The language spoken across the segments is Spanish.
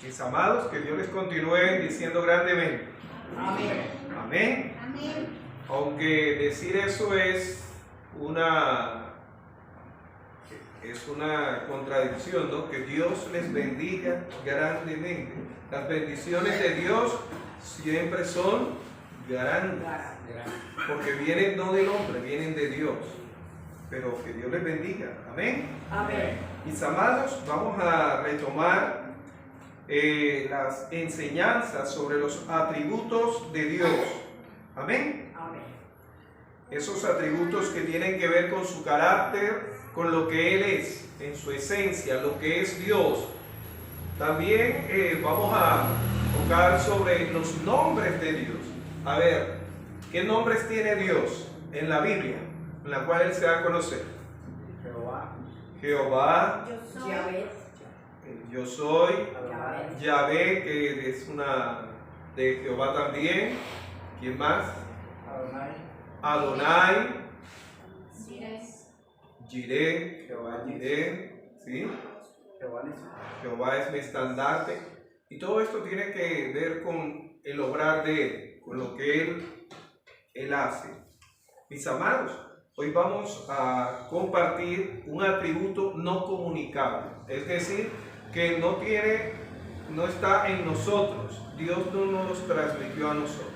Mis amados, que Dios les continúe bendiciendo grandemente. Amén. Amén. Amén. Aunque decir eso es una contradicción, ¿no? Que Dios les bendiga grandemente. Las bendiciones de Dios siempre son grandes, porque vienen no del hombre, vienen de Dios. Pero que Dios les bendiga. Amén. Amén. Mis amados, vamos a retomar las enseñanzas sobre los atributos de Dios. Amén. Amén. Esos atributos que tienen que ver con su carácter, con lo que Él es, en su esencia, lo que es Dios. También vamos a tocar sobre los nombres de Dios. A ver, ¿qué nombres tiene Dios en la Biblia, en la cual Él se da a conocer? Jehová, Yo soy. yo soy, Yahvé. Yahvé, que es una de Jehová también. ¿Quién más? Adonai, Jireh, Jehová Jireh, ¿sí? Jehová es mi estandarte. Y todo esto tiene que ver con el obrar de Él, con lo que Él hace. Mis amados, hoy vamos a compartir un atributo no comunicable, es decir, que no está en nosotros. Dios no nos transmitió a nosotros.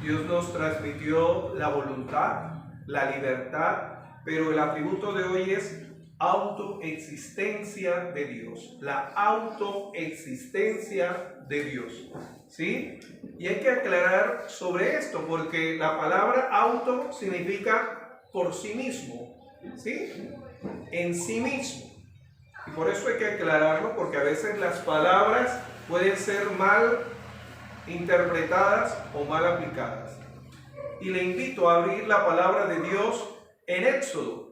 Dios nos transmitió la voluntad, la libertad, pero el atributo de hoy es autoexistencia de Dios, la autoexistencia de Dios, ¿sí? Y hay que aclarar sobre esto, porque la palabra auto significa por sí mismo, ¿sí? En sí mismo. Y por eso hay que aclararlo, porque a veces las palabras pueden ser mal interpretadas o mal aplicadas. Y le invito a abrir la palabra de Dios en Éxodo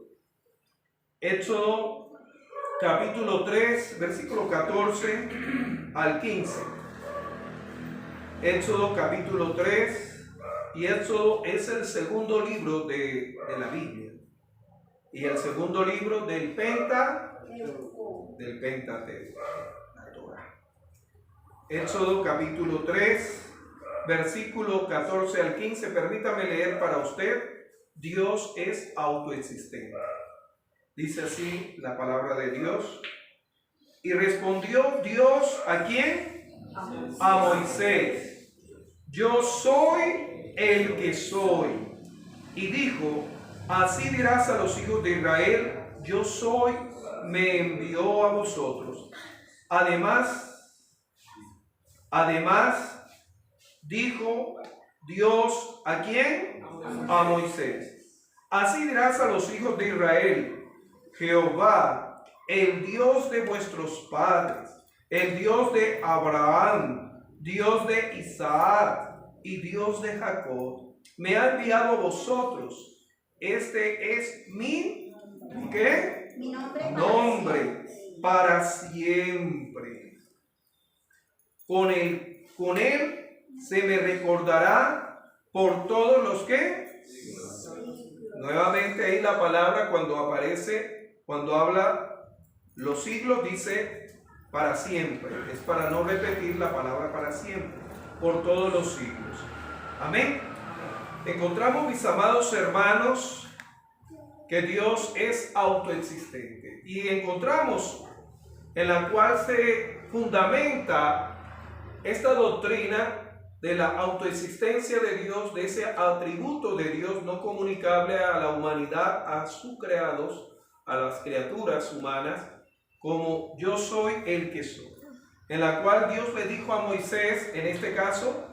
capítulo 3, versículo 14 al 15. Éxodo capítulo 3, y Éxodo es el segundo libro de la Biblia. Y el segundo libro del Pentateuco, la Torá. Éxodo capítulo 3, versículo 14 al 15. Permítame leer para usted. Dios es autoexistente. Dice así la palabra de Dios. Y respondió Dios, ¿a quién? A Moisés: yo soy el que soy. Y dijo: así dirás a los hijos de Israel: yo soy, me envió a vosotros. Además, dijo Dios, ¿a quién? A Moisés: así dirás a los hijos de Israel: Jehová, el Dios de vuestros padres, el Dios de Abraham, Dios de Isaac y Dios de Jacob, me ha enviado a vosotros. Este es mi, ¿qué? Mi nombre Para siempre. Con él se me recordará por todos los que. Nuevamente ahí la palabra cuando habla los siglos, dice para siempre. Es para no repetir la palabra para siempre. Por todos los siglos. Amén. Encontramos, mis amados hermanos, que Dios es autoexistente. Y encontramos en la cual se fundamenta esta doctrina de la autoexistencia de Dios, de ese atributo de Dios no comunicable a la humanidad, a sus creados, a las criaturas humanas, como yo soy el que soy. En la cual Dios le dijo a Moisés, en este caso,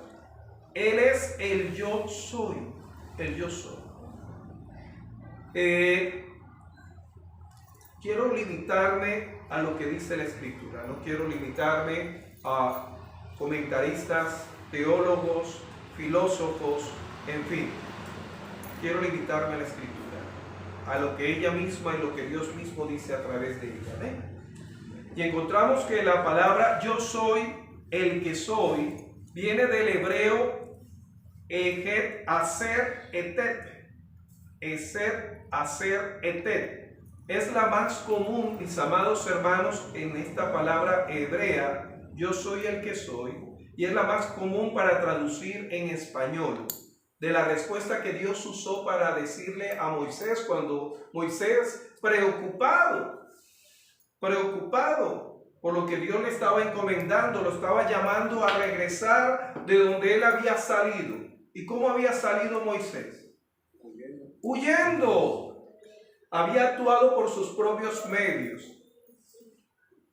Él es el yo soy, el yo soy. Quiero limitarme a lo que dice la Escritura, no quiero limitarme a comentaristas, teólogos, filósofos, en fin. Quiero limitarme a la Escritura, a lo que ella misma y lo que Dios mismo dice a través de ella. ¿Ven? Y encontramos que la palabra yo soy el que soy viene del hebreo ejet aser etet. Eser aser etet. Es la más común, mis amados hermanos, en esta palabra hebrea yo soy el que soy, y es la más común para traducir en español de la respuesta que Dios usó para decirle a Moisés cuando Moisés, preocupado por lo que Dios le estaba encomendando, lo estaba llamando a regresar de donde él había salido. ¿Y cómo había salido Moisés? Huyendo. Había actuado por sus propios medios.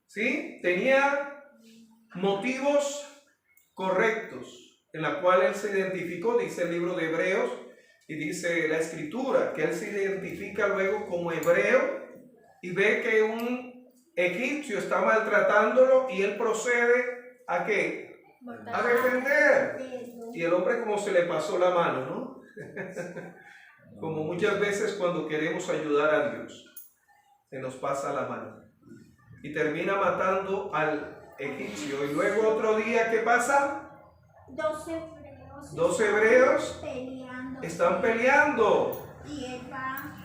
¿Sí? Tenía motivos correctos en la cual él se identificó, dice el libro de Hebreos, y dice la escritura que él se identifica luego como hebreo y ve que un egipcio está maltratándolo y él procede ¿a qué? A defender. Y el hombre como se le pasó la mano, ¿no? Como muchas veces cuando queremos ayudar a Dios, se nos pasa la mano. Y termina matando al egipcio. Y luego otro día, ¿qué pasa? Dos hebreos están peleando. Y él va,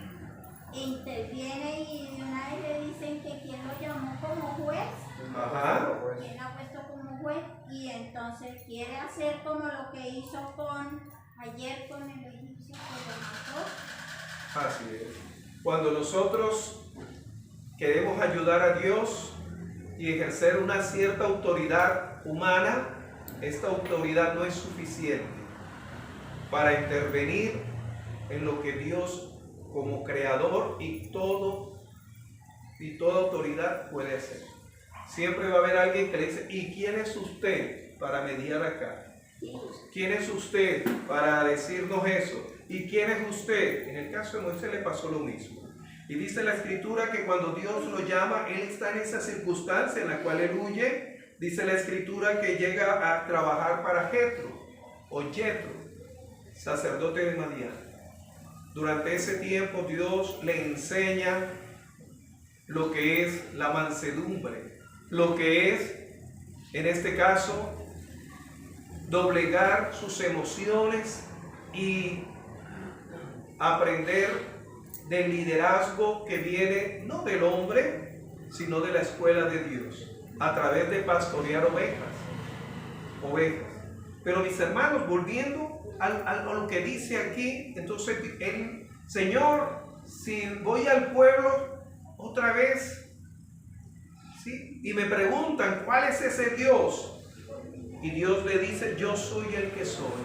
interviene y de una vez le dicen que quien lo llamó como juez. Ajá. Quien lo ha puesto como juez y entonces quiere hacer como lo que hizo ayer con el egipcio que lo mató. Así es. Cuando nosotros queremos ayudar a Dios y ejercer una cierta autoridad humana, esta autoridad no es suficiente para intervenir en lo que Dios como creador y toda autoridad puede hacer. Siempre va a haber alguien que le dice, ¿y quién es usted para mediar acá? ¿Quién es usted para decirnos eso? ¿Y quién es usted? En el caso de Moisés le pasó lo mismo. Y dice la escritura que cuando Dios lo llama, él está en esa circunstancia en la cual él huye. Dice la escritura que llega a trabajar para Jetro, sacerdote de Madián. Durante ese tiempo Dios le enseña lo que es la mansedumbre, lo que es, en este caso, doblegar sus emociones y aprender del liderazgo que viene no del hombre, sino de la escuela de Dios, a través de pastorear ovejas. Pero mis hermanos, volviendo a lo que dice aquí, entonces el Señor, si voy al pueblo otra vez, ¿sí? Y me preguntan, ¿cuál es ese Dios? Y Dios le dice, yo soy el que soy.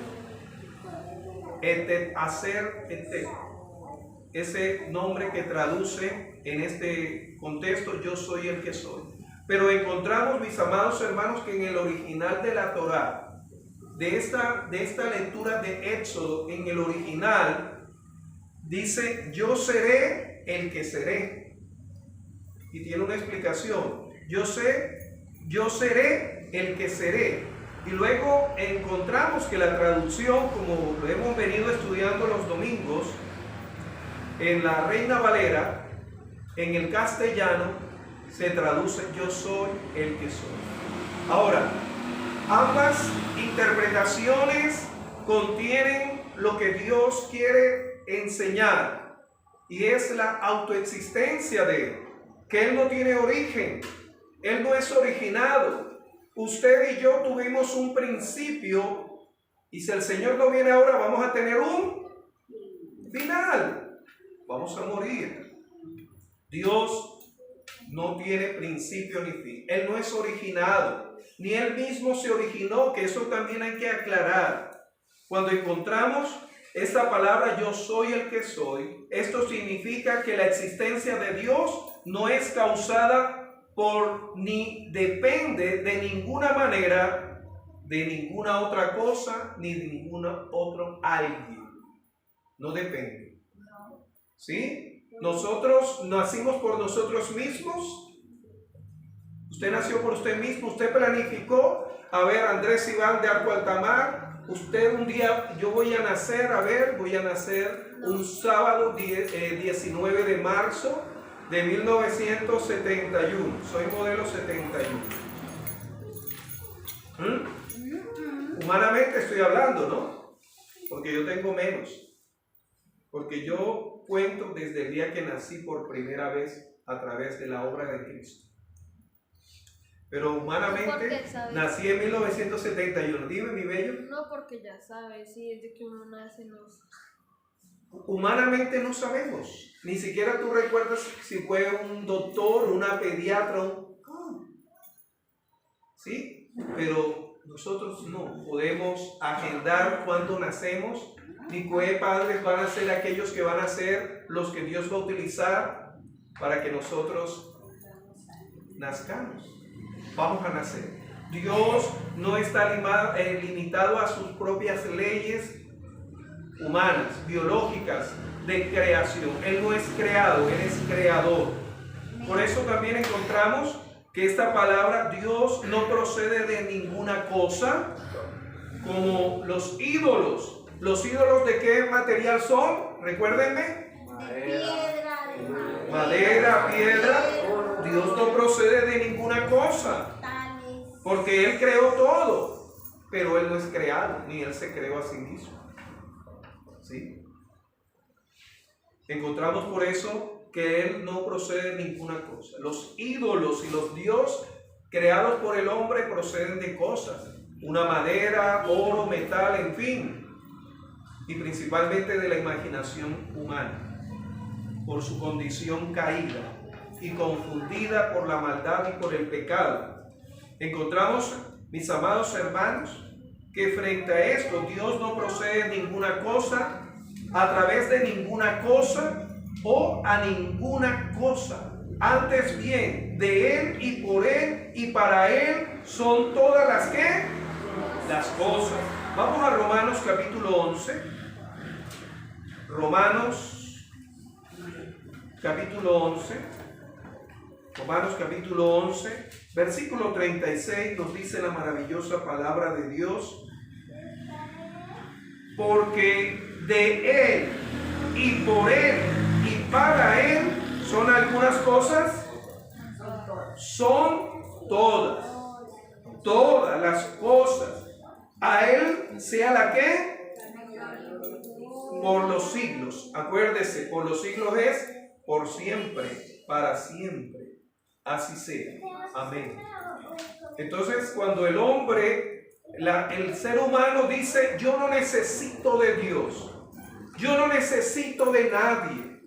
Ese nombre que traduce en este contexto, yo soy el que soy. Pero encontramos, mis amados hermanos, que en el original de la Torá, de esta lectura de Éxodo, en el original, dice, yo seré el que seré. Y tiene una explicación. Yo seré el que seré. Y luego encontramos que la traducción, como lo hemos venido estudiando los domingos, en la Reina Valera, en el castellano, se traduce yo soy el que soy. Ahora, ambas interpretaciones contienen lo que Dios quiere enseñar, y es la autoexistencia de Él, que Él no tiene origen, Él no es originado. Usted y yo tuvimos un principio, y si el Señor no viene ahora, vamos a tener un final. Vamos a morir. Dios no tiene principio ni fin. Él no es originado, ni Él mismo se originó, que eso también hay que aclarar. Cuando encontramos esta palabra, yo soy el que soy, esto significa que la existencia de Dios no es causada ni depende de ninguna manera de ninguna otra cosa ni de ningún otro alguien. No depende. ¿Sí? Nosotros nacimos por nosotros mismos. Usted nació por usted mismo. Usted planificó, a ver, Andrés Iván de Arco Altamar, usted un día, yo voy a nacer un sábado 19 de marzo de 1971. Soy modelo 71. Humanamente estoy hablando, ¿no? Porque yo tengo menos. Porque yo cuento desde el día que nací por primera vez a través de la obra de Cristo. Pero humanamente Porque sabes. nací en 1971. Dime, mi bello. No porque ya sabes, sí, desde que uno nace nos... Humanamente no sabemos. Ni siquiera tú recuerdas si fue un doctor, una pediatra, ¿sí? Pero nosotros no podemos agendar cuándo nacemos, ni qué padres van a ser aquellos que van a ser los que Dios va a utilizar para que nosotros nazcamos. Vamos a nacer. Dios no está limitado a sus propias leyes humanas, biológicas, de creación. Él no es creado, Él es creador. Por eso también encontramos que esta palabra Dios no procede de ninguna cosa, como los ídolos. ¿Los ídolos de qué material son? Recuérdenme. De piedra, de Madera, piedra. Dios no procede de ninguna cosa, tales. porque Él creó todo, pero Él no es creado, ni Él se creó a sí mismo. ¿Sí? Encontramos por eso que Él no procede de ninguna cosa. Los ídolos y los dioses creados por el hombre proceden de cosas, una madera, oro, metal, en fin, y principalmente de la imaginación humana, por su condición caída y confundida por la maldad y por el pecado. Encontramos, mis amados hermanos, que frente a esto Dios no procede de ninguna cosa, a través de ninguna cosa o a ninguna cosa. Antes bien, de Él y por Él y para Él son todas las que las cosas. Vamos a Romanos capítulo 11. Romanos capítulo 11. Romanos capítulo 11, versículo 36 nos dice la maravillosa palabra de Dios. Porque de Él y por Él y para Él son algunas cosas, son todas, todas las cosas. A Él sea la que por los siglos. Acuérdese, por los siglos es por siempre, para siempre. Así sea. Amén. Entonces, cuando el hombre, el ser humano dice, yo no necesito de Dios, yo no necesito de nadie,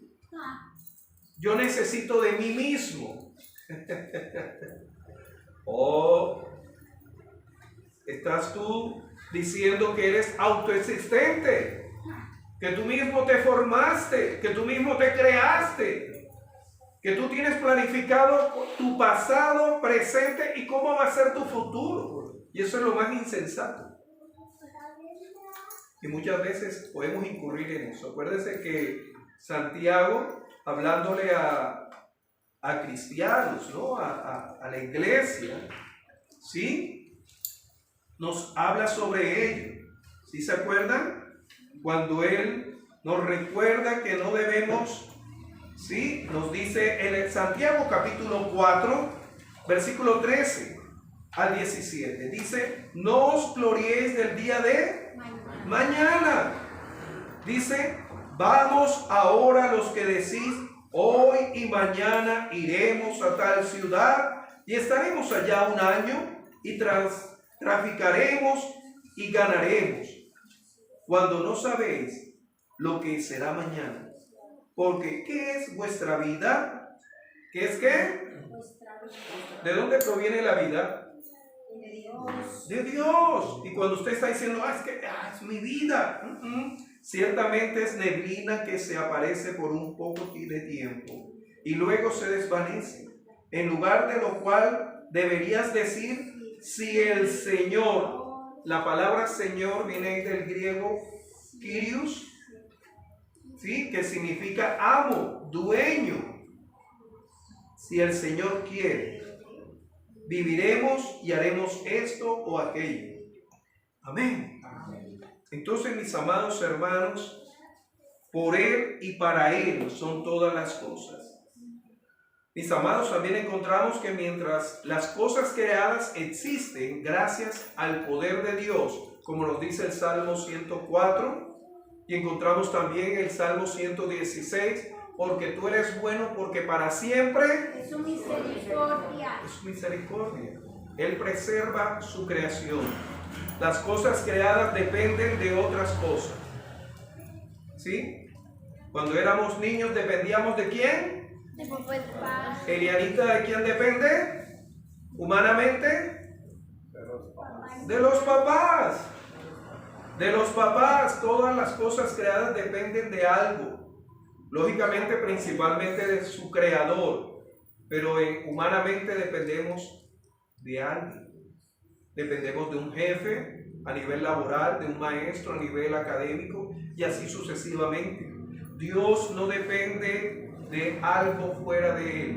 yo necesito de mí mismo. Oh, estás tú diciendo que eres autoexistente, que tú mismo te formaste, que tú mismo te creaste, que tú tienes planificado tu pasado, presente y cómo va a ser tu futuro. Y eso es lo más insensato. Y muchas veces podemos incurrir en eso. Acuérdense que Santiago, hablándole a cristianos, ¿no? a la iglesia, ¿sí? Nos habla sobre ello. ¿Sí se acuerdan? Cuando él nos recuerda que no debemos, ¿sí? Nos dice en el Santiago capítulo 4, versículo 13 al 17. Dice, no os gloriéis del día de mañana. Dice, vamos ahora los que decís, hoy y mañana iremos a tal ciudad y estaremos allá un año y traficaremos y ganaremos, cuando no sabéis lo que será mañana. Porque ¿qué es vuestra vida? ¿Qué es qué? ¿De dónde proviene la vida? De Dios. Y cuando usted está diciendo, es que es mi vida, ciertamente es neblina que se aparece por un poco de tiempo y luego se desvanece. En lugar de lo cual deberías decir, si el Señor, la palabra Señor viene del griego Kyrios, ¿sí? Que significa amo, dueño. Si el Señor quiere, viviremos y haremos esto o aquello. Amén. Entonces, mis amados hermanos, por Él y para Él son todas las cosas. Mis amados, también encontramos que mientras las cosas creadas existen gracias al poder de Dios, como nos dice el Salmo 104, y encontramos también el Salmo 116, porque tú eres bueno, porque para siempre es su misericordia. es su misericordia. Él preserva su creación. Las cosas creadas dependen de otras cosas. ¿Sí? Cuando éramos niños dependíamos ¿de quién? De papá y de papá. Elianita, ¿de quién depende? Humanamente, de los papás. De los papás, todas las cosas creadas dependen de algo. Lógicamente, principalmente de su creador. Pero humanamente dependemos de alguien. Dependemos de un jefe a nivel laboral, de un maestro a nivel académico y así sucesivamente. Dios no depende de algo fuera de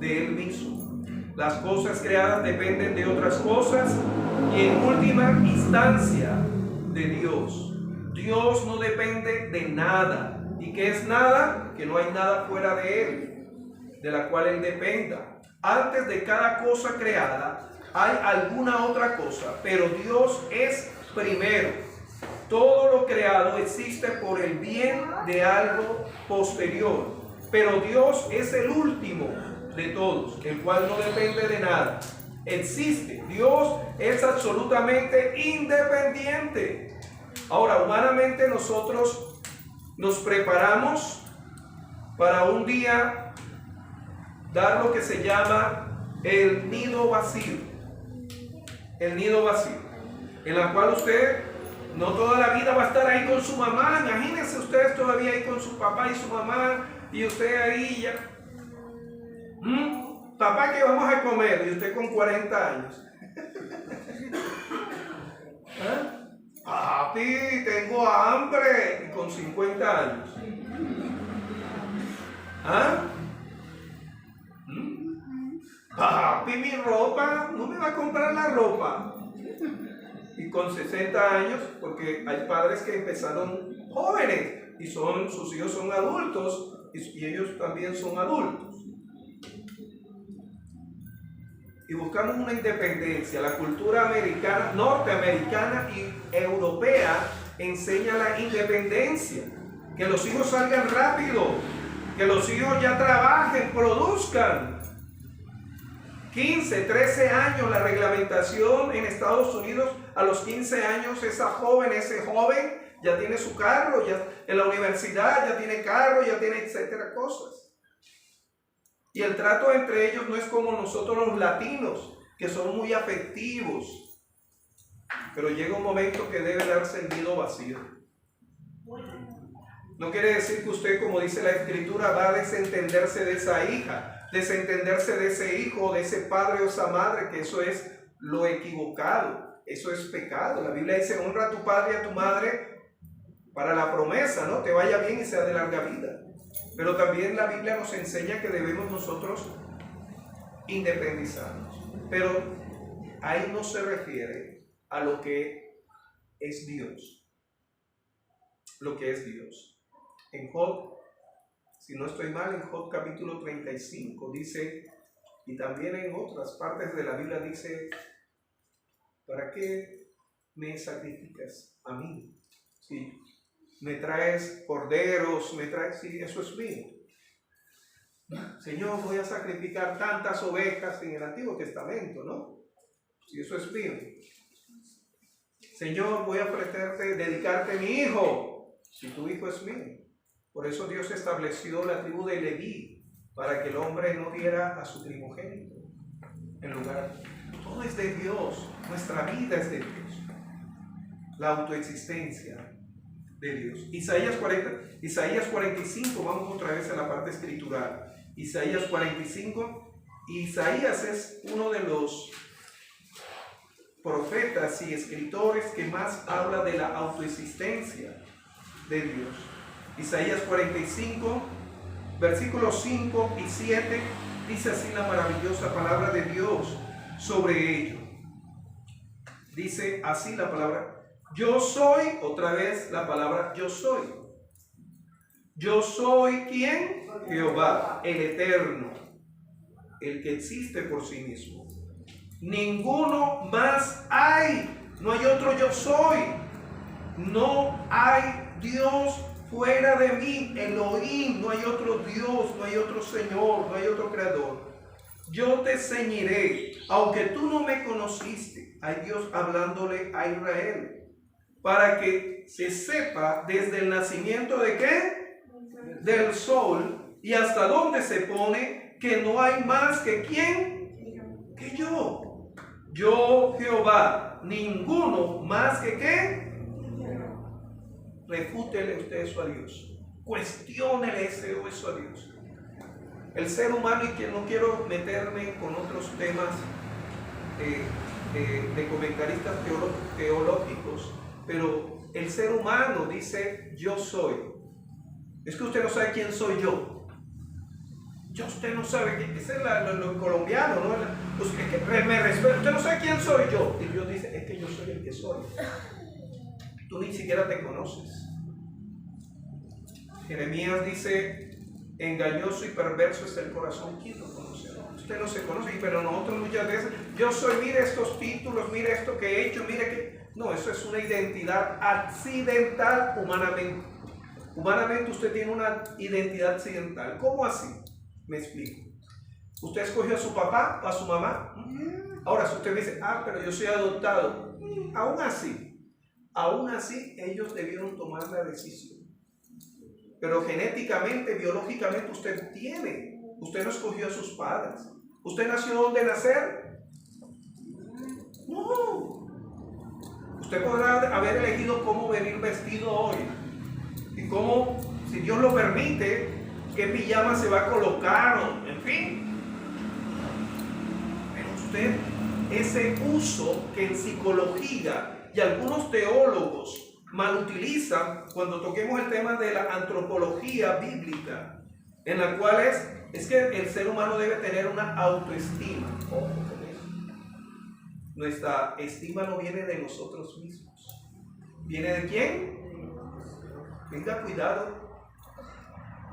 Él mismo. Las cosas creadas dependen de otras cosas y en última instancia de Dios. Dios no depende de nada. ¿Y qué es nada? Que no hay nada fuera de Él, de la cual Él dependa. Antes de cada cosa creada hay alguna otra cosa, pero Dios es primero. Todo lo creado existe por el bien de algo posterior, pero Dios es el último de todos, el cual no depende de nada. Existe. Dios es absolutamente independiente. Ahora, humanamente nosotros nos preparamos para un día dar lo que se llama el nido vacío. El nido vacío, en la cual usted no toda la vida va a estar ahí con su mamá. Imagínense ustedes todavía ahí con su papá y su mamá y usted ahí ya. Papá, ¿qué vamos a comer? Y usted con 40 años. Papi, tengo hambre. Y con 50 años. Papi, mi ropa, no me va a comprar la ropa. Y con 60 años, porque hay padres que empezaron jóvenes y sus hijos son adultos y ellos también son adultos. Y buscamos una independencia. La cultura americana, norteamericana y europea enseña la independencia. Que los hijos salgan rápido, que los hijos ya trabajen, produzcan. 15, 13 años la reglamentación en Estados Unidos. A los 15 años ese joven ya tiene su carro, ya en la universidad ya tiene carro, ya tiene etcétera cosas. Y el trato entre ellos no es como nosotros los latinos, que son muy afectivos. Pero llega un momento que debe darse el nido vacío. No quiere decir que usted, como dice la Escritura, va a desentenderse de esa hija, desentenderse de ese hijo, de ese padre o esa madre, que eso es lo equivocado, eso es pecado. La Biblia dice: honra a tu padre y a tu madre para la promesa, ¿no? Te vaya bien y sea de larga vida. Pero también la Biblia nos enseña que debemos nosotros independizarnos. Pero ahí no se refiere a lo que es Dios. Lo que es Dios. En Job, si no estoy mal, en Job capítulo 35 dice, y también en otras partes de la Biblia dice: ¿para qué me sacrificas a mí? Sí. Me traes corderos, sí, eso es mío. Señor, voy a sacrificar tantas ovejas en el Antiguo Testamento, ¿no? Sí, eso es mío. Señor, voy a dedicarte a mi hijo, si tu hijo es mío. Por eso Dios estableció la tribu de Leví, para que el hombre no diera a su primogénito. En lugar, todo es de Dios, nuestra vida es de Dios. La autoexistencia de Dios. Isaías 45, vamos otra vez a la parte escritural. Isaías 45. Isaías es uno de los profetas y escritores que más habla de la autoexistencia de Dios. Isaías 45, versículos 5 y 7, dice así la maravillosa palabra de Dios sobre ello. Dice así la palabra: yo soy, otra vez la palabra yo soy. Yo soy ¿quién? Jehová, el eterno, el que existe por sí mismo. Ninguno más hay, no hay otro yo soy. No hay Dios fuera de mí, Elohim, no hay otro Dios, no hay otro Señor, no hay otro Creador. yo te ceñiré, aunque tú no me conociste. Hay Dios hablándole a Israel, para que se sepa desde el nacimiento de ¿qué? Del sol y hasta dónde se pone, que no hay más que ¿quién? Que yo. Yo Jehová, ninguno más que ¿qué? Refútele usted eso a Dios. Cuestiónele eso a Dios. El ser humano, y que no quiero meterme con otros temas de comentaristas teológicos, pero el ser humano dice yo soy. Es que usted no sabe quién soy yo. Usted no sabe quién es lo colombiano, ¿no? Pues que me respeto. Usted no sabe quién soy yo. Y Dios dice, es que yo soy el que soy. Tú ni siquiera te conoces. Jeremías dice, engañoso y perverso es el corazón, ¿quién lo conoce? Usted no se conoce, pero nosotros muchas veces, yo soy, mire estos títulos, mire esto que he hecho, mire que... No, eso es una identidad accidental humanamente. Humanamente usted tiene una identidad accidental. ¿Cómo así? Me explico. ¿Usted escogió a su papá o a su mamá? Ahora, si usted me dice, pero yo soy adoptado, aún así, ellos debieron tomar la decisión. Pero genéticamente, biológicamente, usted no escogió a sus padres. ¿Usted nació donde nacer? No. Usted podrá haber elegido cómo venir vestido hoy. Y cómo, si Dios lo permite, qué pijama se va a colocar, en fin. Pero usted, ese uso que en psicología y algunos teólogos mal utilizan cuando toquemos el tema de la antropología bíblica, en la cual es que el ser humano debe tener una autoestima. Ojo con eso. Nuestra estima no viene de nosotros mismos. ¿Viene de quién? Tenga cuidado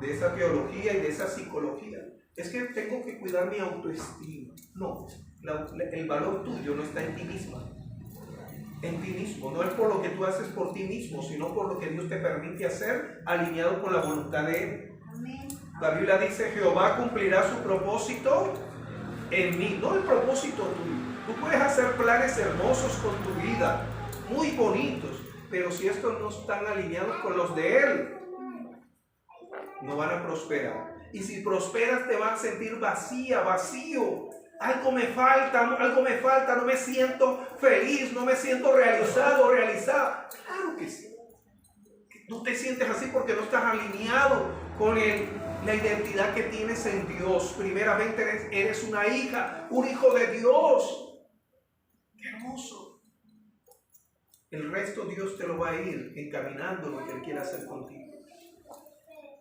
de esa teología y de esa psicología. Es que tengo que cuidar mi autoestima. No, el valor tuyo no está en ti misma. En ti mismo, no es por lo que tú haces por ti mismo, sino por lo que Dios te permite hacer, alineado con la voluntad de Él. Amén. La Biblia dice, Jehová cumplirá su propósito en mí, no el propósito tuyo. Tú puedes hacer planes hermosos con tu vida, muy bonitos, pero si estos no están alineados con los de Él, no van a prosperar. Y si prosperas te vas a sentir vacío. Algo me falta, no me siento feliz, no me siento realizado, realizada. Claro que sí. Tú te sientes así porque no estás alineado con la identidad que tienes en Dios. Primeramente eres una hija, un hijo de Dios. ¡Qué hermoso! El resto Dios te lo va a ir encaminando lo que Él quiere hacer contigo.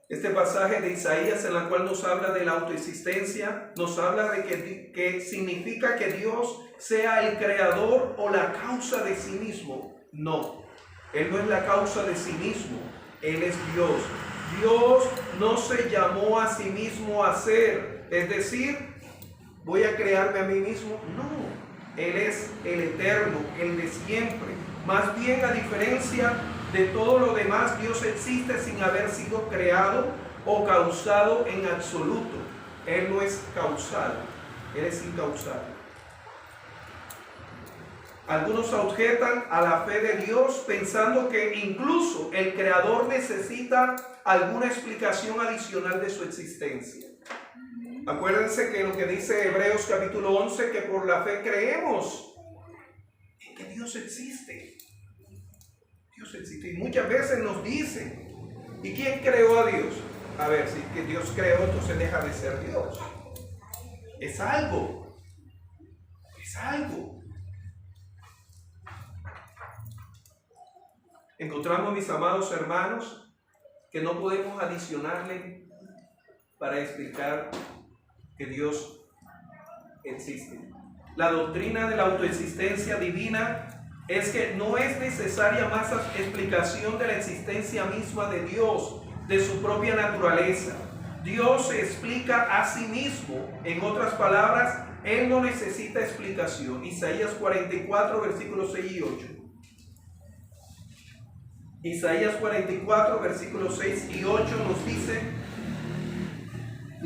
Este pasaje de Isaías en la cual nos habla de la autoexistencia, nos habla de que significa que Dios sea el creador o la causa de sí mismo. No, Él no es la causa de sí mismo, Él es Dios. Dios no se llamó a sí mismo a ser, es decir, voy a crearme a mí mismo. No, Él es el eterno, el de siempre. Más bien, a diferencia de todo lo demás, Dios existe sin haber sido creado o causado en absoluto. Él no es causal, Él es incausal. Algunos objetan a la fe de Dios pensando que incluso el Creador necesita alguna explicación adicional de su existencia. Acuérdense que lo que dice Hebreos capítulo 11, que por la fe creemos en que Dios existe. Dios existe. Y muchas veces nos dicen, ¿y quién creó a Dios? A ver, si que Dios creó, entonces deja de ser Dios. Es algo. Encontramos, mis amados hermanos, que no podemos adicionarle para explicar que Dios existe. La doctrina de la autoexistencia divina es que no es necesaria más explicación de la existencia misma de Dios, de su propia naturaleza. Dios se explica a sí mismo. En otras palabras, Él no necesita explicación. Isaías 44, versículos 6 y 8. Isaías 44, versículos 6 y 8 nos dice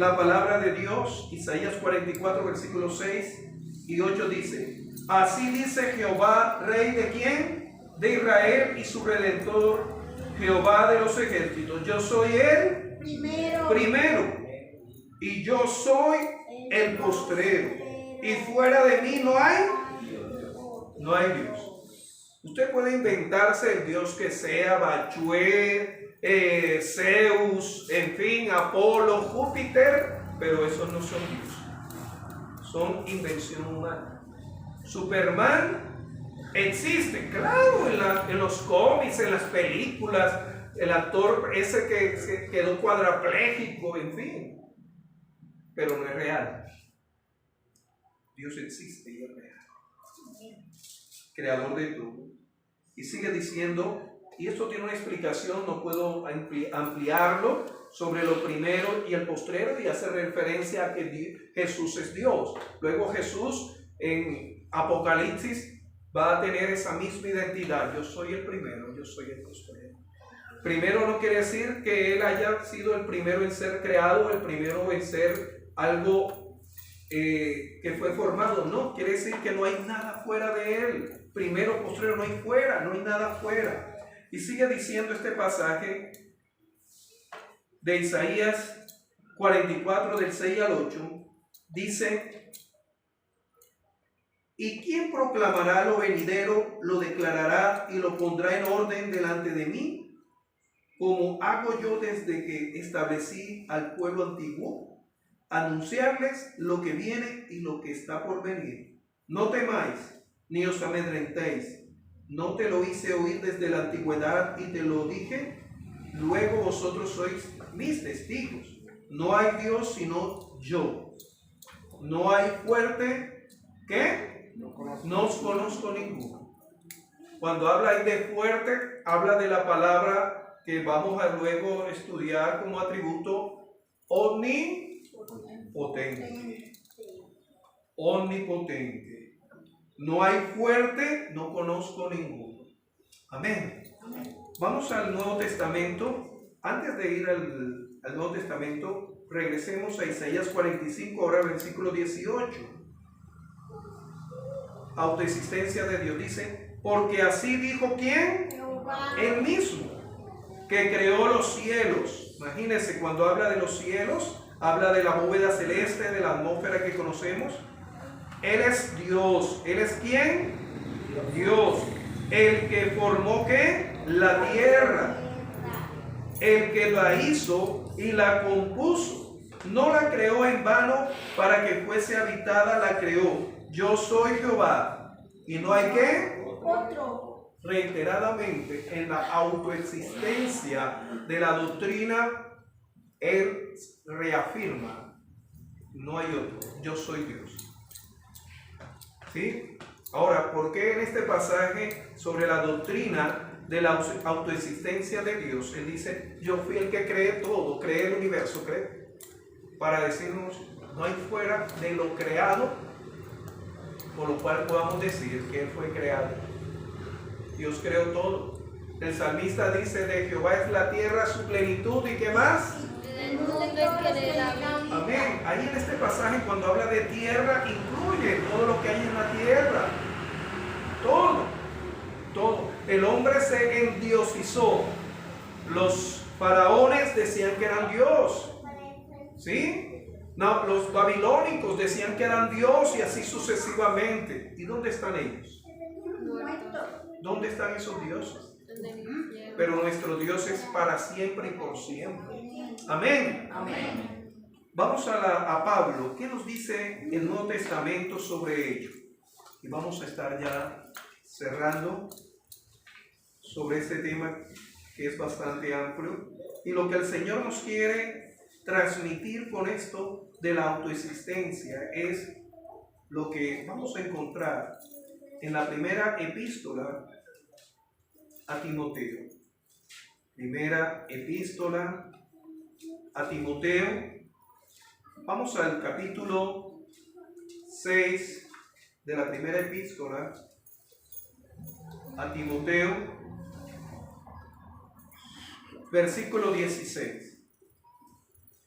la palabra de Dios. Isaías 44, versículos 6 y 8 dice: así dice Jehová, Rey de ¿quién? De Israel y su Redentor, Jehová de los ejércitos. Yo soy el primero y yo soy el postrero, y fuera de mí no hay Dios. Usted puede inventarse el Dios que sea, Bachué, Zeus, en fin, Apolo, Júpiter, pero esos no son dioses, son invención humana. Superman existe, claro, en los cómics, en las películas, el actor ese que se quedó cuadrapléjico, en fin, pero no es real. Dios existe y es real, creador de todo. Y sigue diciendo, y esto tiene una explicación, no puedo ampliarlo, sobre lo primero y el postrero, y hace referencia a que Jesús es Dios. Luego Jesús en Apocalipsis va a tener esa misma identidad: yo soy el primero, yo soy el postrero. Primero no quiere decir que Él haya sido el primero en ser creado, el primero en ser algo que fue formado. No, quiere decir que no hay nada fuera de Él. Primero, postrero, no hay fuera, no hay nada fuera. Y sigue diciendo este pasaje de Isaías 44, del 6 al 8, dice: ¿y quién proclamará lo venidero, lo declarará y lo pondrá en orden delante de mí, como hago yo desde que establecí al pueblo antiguo? Anunciarles lo que viene y lo que está por venir. No temáis, ni os amedrentéis. ¿No te lo hice oír desde la antigüedad y te lo dije? Luego vosotros sois mis testigos. No hay Dios sino yo. No hay fuerte que no os conozco ninguno. Cuando habla ahí de fuerte, habla de la palabra que vamos a luego estudiar como atributo omnipotente. Omnipotente. No hay fuerte, no conozco ninguno. Amén. Vamos al Nuevo Testamento. Antes de ir al Nuevo Testamento, regresemos a Isaías 45, ahora versículo 18. Autoexistencia de Dios. Dice: porque así dijo ¿quién? Él mismo, que creó los cielos. Imagínense, cuando habla de los cielos, habla de la bóveda celeste, de la atmósfera que conocemos. Él es Dios. ¿Él es quién? Dios. El que formó ¿qué? La tierra. El que la hizo y la compuso. No la creó en vano para que fuese habitada, la creó. Yo soy Jehová. Y no hay ¿qué? Otro. Reiteradamente en la autoexistencia de la doctrina, Él reafirma: no hay otro, yo soy Dios. ¿Sí? Ahora, ¿por qué en este pasaje sobre la doctrina de la autoexistencia de Dios Él dice: yo fui el que creé todo, creé el universo, creé? Para decirnos, no hay fuera de lo creado, por lo cual podamos decir que Él fue creado. Dios creó todo. El salmista dice: de Jehová es la tierra, su plenitud, ¿y qué más? El mundo en que le da vida. Amén. Ahí en este pasaje, cuando habla de tierra, incluye todo lo que hay en la tierra. Todo. El hombre se endiosizó. Los faraones decían que eran Dios. ¿Sí? No, los babilónicos decían que eran Dios, y así sucesivamente. ¿Y dónde están ellos? ¿Dónde están esos dioses? Pero nuestro Dios es para siempre y por siempre. Amén. Amén. Vamos a Pablo. ¿Qué nos dice el Nuevo Testamento sobre ello? Y vamos a estar ya cerrando sobre este tema que es bastante amplio. Y lo que el Señor nos quiere transmitir con esto de la autoexistencia es lo que vamos a encontrar en la primera epístola a Timoteo. Primera epístola a Timoteo. Vamos al capítulo 6 de la primera epístola a Timoteo, versículo 16.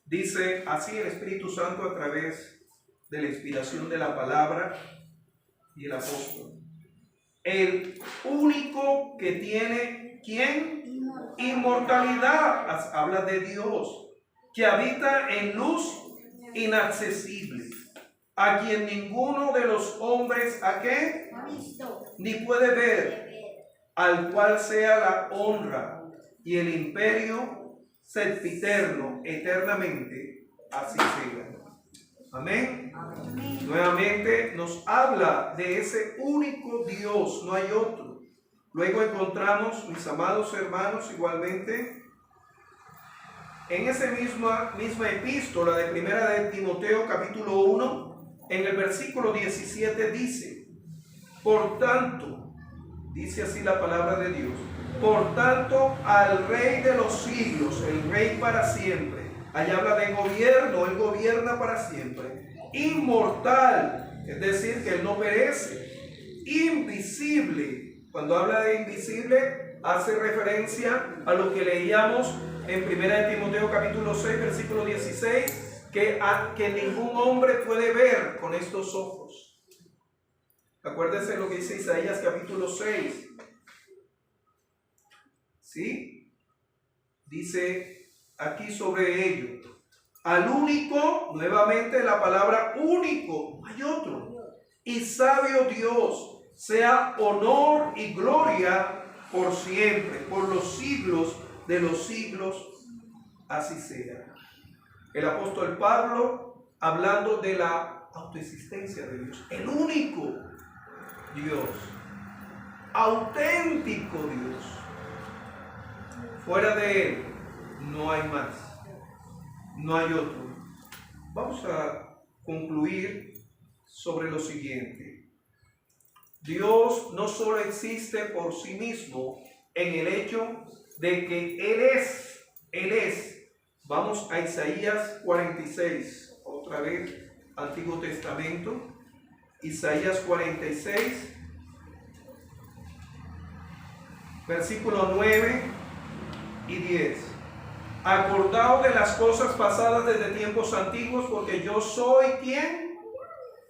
Dice así el Espíritu Santo a través de la inspiración de la palabra y el apóstol. El único que tiene, ¿quién? Inmortalidad. Habla de Dios, que habita en luz inaccesible, a quien ninguno de los hombres, ¿a qué? Ha visto. Ni puede ver, al cual sea la honra y el imperio sempiterno, eternamente, así sea. Amén. Amén. Nuevamente nos habla de ese único Dios, no hay otro. Luego encontramos, mis amados hermanos, igualmente, en esa misma epístola de Primera de Timoteo, capítulo 1, en el versículo 17 dice: por tanto, dice así la palabra de Dios, por tanto, al Rey de los siglos, el Rey para siempre, allá habla de gobierno, Él gobierna para siempre, inmortal, es decir, que Él no perece, invisible. Cuando habla de invisible, hace referencia a lo que leíamos en 1 de Timoteo capítulo 6, versículo 16, que ningún hombre puede ver con estos ojos. Acuérdense lo que dice Isaías capítulo 6. ¿Sí? Dice aquí sobre ello: al único, nuevamente la palabra único, no hay otro, y sabio Dios, sea honor y gloria por siempre, por los siglos de los siglos, así sea. El apóstol Pablo, hablando de la autoexistencia de Dios, el único Dios, auténtico Dios, fuera de Él no hay más, no hay otro. Vamos a concluir sobre lo siguiente. Dios no solo existe por sí mismo en el hecho de que Él es. Vamos a Isaías 46, otra vez, Antiguo Testamento, Isaías 46, versículos 9 y 10. Acordaos de las cosas pasadas desde tiempos antiguos, porque yo soy, ¿quién?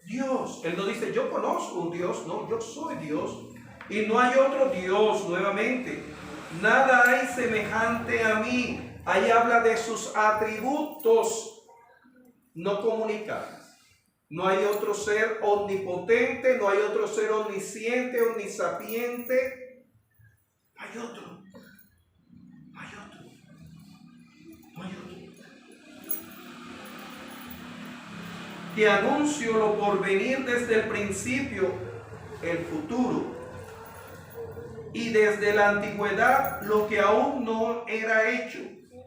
Dios. Él no dice yo conozco un Dios, no, yo soy Dios y no hay otro Dios. Nuevamente, nada hay semejante a mí. Ahí habla de sus atributos no comunicables. No hay otro ser omnipotente, no hay otro ser omnisciente, omnisapiente. No hay otro. No hay otro. No hay otro. Te anuncio lo por venir desde el principio, el futuro, y desde la antigüedad lo que aún no era hecho,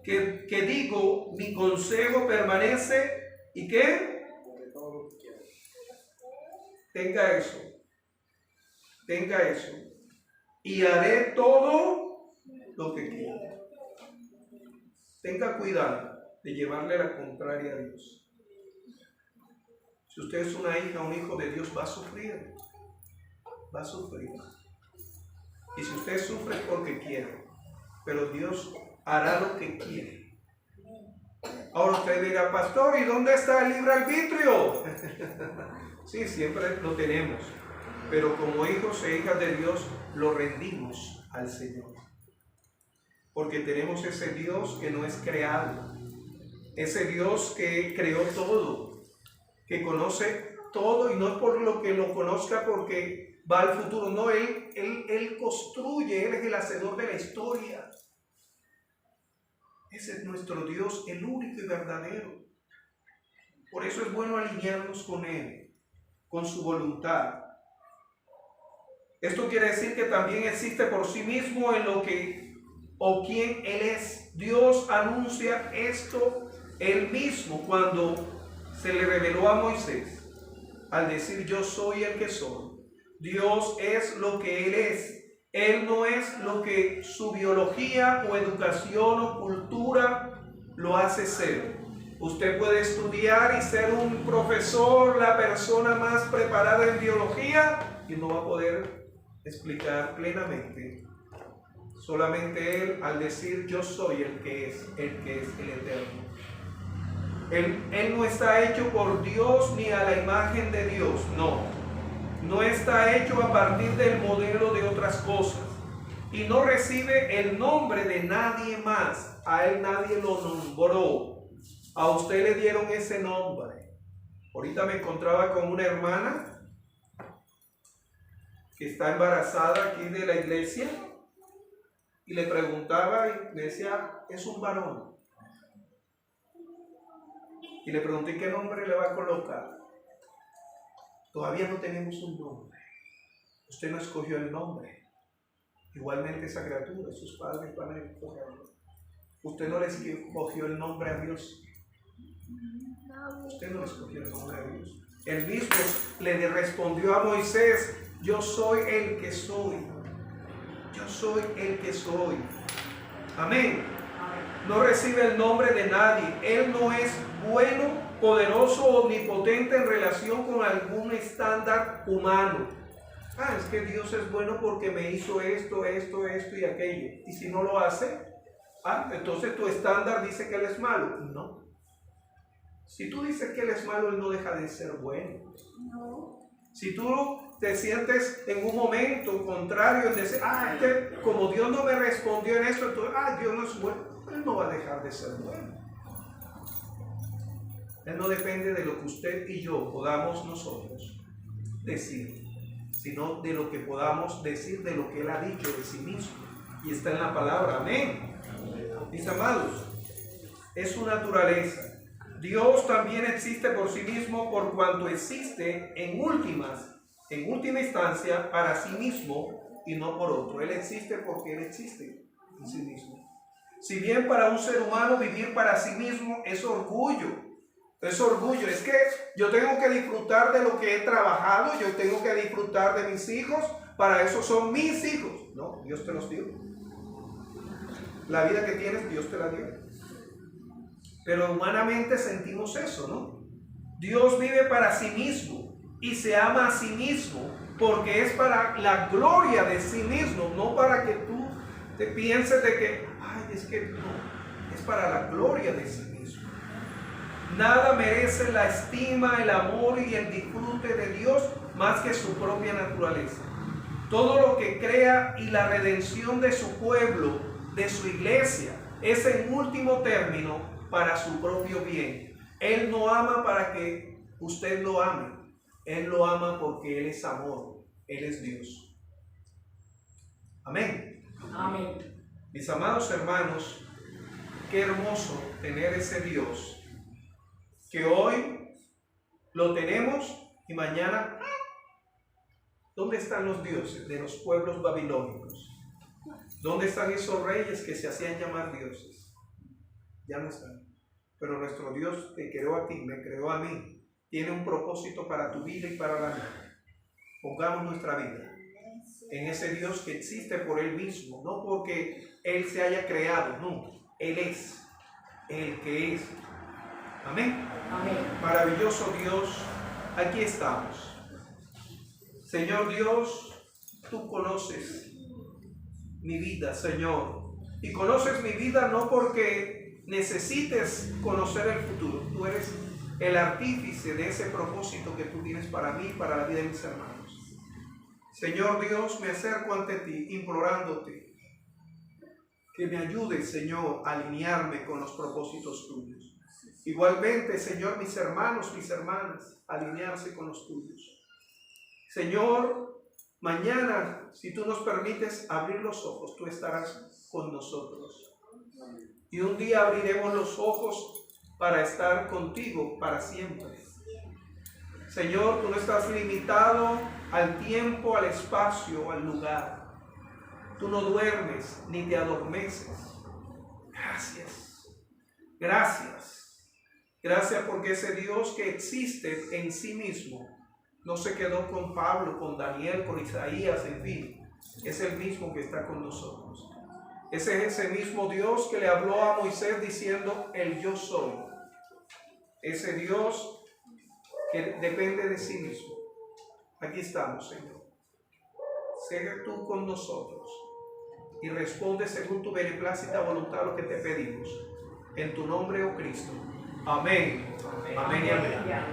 que digo, mi consejo permanece, ¿y qué? Tenga eso, y haré todo lo que quiera. Tenga cuidado de llevarle la contraria a Dios. Si usted es una hija, un hijo de Dios, va a sufrir. Va a sufrir. Y si usted sufre es porque quiere. Pero Dios hará lo que quiere. Ahora usted dirá, pastor, ¿y dónde está el libre arbitrio? Sí, siempre lo tenemos. Pero como hijos e hijas de Dios, lo rendimos al Señor. Porque tenemos ese Dios que no es creado. Ese Dios que creó todo, que conoce todo, y no es por lo que lo conozca porque va al futuro, no, Él construye, Él es el hacedor de la historia. Ese es nuestro Dios, el único y verdadero. Por eso es bueno alinearnos con Él, con su voluntad. Esto quiere decir que también existe por sí mismo en lo que o quien Él es. Dios anuncia esto Él mismo cuando se le reveló a Moisés, al decir yo soy el que soy. Dios es lo que Él es. Él no es lo que su biología o educación o cultura lo hace ser. Usted puede estudiar y ser un profesor, la persona más preparada en biología, y no va a poder explicar plenamente. Solamente Él, al decir yo soy el que es el eterno. Él no está hecho por Dios ni a la imagen de Dios, no. No está hecho a partir del modelo de otras cosas. Y no recibe el nombre de nadie más. A él nadie lo nombró. A usted le dieron ese nombre. Ahorita me encontraba con una hermana que está embarazada aquí de la iglesia. Y le preguntaba y me decía, es un varón. Y le pregunté qué nombre le va a colocar. Todavía no tenemos un nombre. Usted no escogió el nombre. Igualmente esa criatura, sus padres van a escogerlo. Usted no le escogió el nombre a Dios. Usted no le escogió el nombre a Dios. Él mismo le respondió a Moisés, yo soy el que soy. Yo soy el que soy. Amén. No recibe el nombre de nadie. Él no es bueno, poderoso, omnipotente en relación con algún estándar humano. Es que Dios es bueno porque me hizo esto y aquello. Y si no lo hace, entonces tu estándar dice que Él es malo. No. Si tú dices que Él es malo, Él no deja de ser bueno. No. Si tú te sientes en un momento contrario en decir, es que como Dios no me respondió en esto, entonces, Dios no es bueno. Él no va a dejar de ser bueno. Él no depende de lo que usted y yo podamos nosotros decir, sino de lo que podamos decir de lo que Él ha dicho de sí mismo. Y está en la palabra. Amén. Mis amados, es su naturaleza. Dios también existe por sí mismo por cuanto existe en última instancia para sí mismo y no por otro. Él existe porque Él existe en sí mismo. Si bien para un ser humano vivir para sí mismo es orgullo. Es orgullo, es que yo tengo que disfrutar de lo que he trabajado, yo tengo que disfrutar de mis hijos, para eso son mis hijos. No, Dios te los dio. La vida que tienes, Dios te la dio. Pero humanamente sentimos eso, ¿no? Dios vive para sí mismo y se ama a sí mismo porque es para la gloria de sí mismo, no para que tú te pienses de que, es que no, es para la gloria de sí mismo. Nada merece la estima, el amor y el disfrute de Dios más que su propia naturaleza. Todo lo que crea y la redención de su pueblo, de su iglesia, es en último término para su propio bien. Él no ama para que usted lo ame. Él lo ama porque Él es amor. Él es Dios. Amén. Amén. Mis amados hermanos, qué hermoso tener ese Dios que hoy lo tenemos y mañana, ¿dónde están los dioses de los pueblos babilónicos? ¿Dónde están esos reyes que se hacían llamar dioses? Ya no están. Pero nuestro Dios te creó a ti, me creó a mí. Tiene un propósito para tu vida y para la mía. Pongamos nuestra vida en ese Dios que existe por Él mismo, no porque Él se haya creado, no. Él es el que es. Amén. Amén. Maravilloso Dios, aquí estamos. Señor Dios, tú conoces mi vida, Señor. Y conoces mi vida no porque necesites conocer el futuro. Tú eres el artífice de ese propósito que tú tienes para mí y para la vida de mis hermanos. Señor Dios, me acerco ante ti, implorándote que me ayudes, Señor, a alinearme con los propósitos tuyos. Igualmente, Señor, mis hermanos, mis hermanas, alinearse con los tuyos. Señor, mañana, si tú nos permites abrir los ojos, tú estarás con nosotros. Y un día abriremos los ojos para estar contigo para siempre. Señor, tú no estás limitado al tiempo, al espacio, al lugar. Tú no duermes ni te adormeces. Gracias. Gracias. Gracias porque ese Dios que existe en sí mismo no se quedó con Pablo, con Daniel, con Isaías, en fin. Es el mismo que está con nosotros. Ese es ese mismo Dios que le habló a Moisés diciendo, el yo soy. Ese Dios que depende de sí mismo. Aquí estamos, Señor. Sé tú con nosotros y responde según tu beneplácita voluntad lo que te pedimos. En tu nombre, oh Cristo. Amén. Amén y amén.